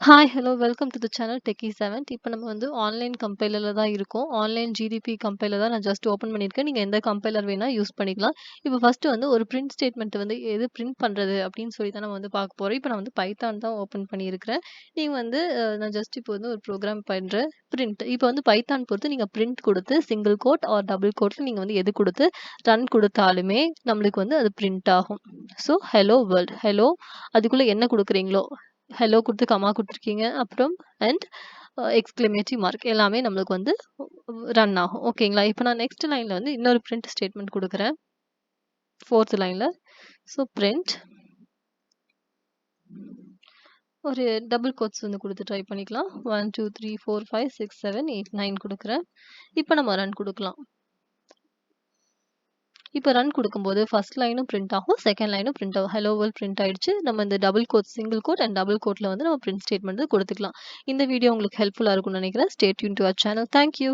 Hi, hello welcome to the channel techie Savant. இப்போ நம்ம வந்து ஆன்லைன் கம்பைலர்ல தான் இருக்கோம். ஆன்லைன் ஜிடிபி கம்பைலர் தான் நான் ஜஸ்ட் ஓப்பன் பண்ணியிருக்கேன். நீங்க எந்த கம்பைலர் வேணா யூஸ் பண்ணிக்கலாம். இப்போ ஃபர்ஸ்ட் வந்து ஒரு பிரிண்ட் ஸ்டேட்மெண்ட் வந்து எது பிரிண்ட் பண்றது அப்படின்னு சொல்லி தான் நம்ம வந்து பார்க்க போறோம். இப்போ நான் வந்து பைத்தான் தான் ஓப்பன் பண்ணியிருக்கிறேன். நீங்க வந்து நான் ஜஸ்ட் இப்போ வந்து ஒரு ப்ரோகிராம் பண்றேன். பிரிண்ட் இப்போ வந்து பைத்தான் பொறுத்து நீங்க பிரிண்ட் கொடுத்து சிங்கிள் கோட் ஆர் டபுள் கோட்ல நீங்க வந்து எது கொடுத்து ரன் கொடுத்தாலுமே நம்மளுக்கு வந்து அது பிரிண்ட் ஆகும். ஸோ ஹலோ வேர்ல்ட் ஹலோ அதுக்குள்ள என்ன கொடுக்குறீங்களோ ஹலோ குடுத்து கமா குடுத்துருக்கீங்க. அப்புறம் அண்ட் எக்ஸ்க்ளமேட்டரி மார்க் எல்லாமே நம்மளுக்கு வந்து ரன் ஆகும். ஓகேங்களா? இப்ப நான் நெக்ஸ்ட் லைன்ல வந்து இன்னொரு பிரிண்ட் ஸ்டேட்மெண்ட் குடுக்குறேன். 4த் லைன்ல. ஸோ பிரிண்ட் ஒரு டபுள் கோட்ஸ் வந்து குடுத்து ட்ரை பண்ணிக்கலாம். 1, 2, 3, 4, 5, 6, 7, 8, 9 குடுக்குறேன். இப்ப நம்ம ரன் குடுக்கலாம். இப்ப ரன் குடுக்கும்போது ஃபர்ஸ்ட் லைனும் பிரிண்ட் ஆகும். செகண்ட் லைனும் பிரிண்ட் ஆகும். ஹலோ வேர்ல்ட் பிரிண்ட் ஆயிடுச்சு. நம்ம இந்த double coat, single coat and double கோட்ல வந்து நம்ம பிரிண்ட் ஸ்டேட்மெண்ட் குடுத்துக்கலாம். இந்த வீடியோ உங்களுக்கு ஹெல்ப்ஃபுல்லா இருக்கும்னு நினைக்கிறேன். Stay tuned to our channel. Thank you.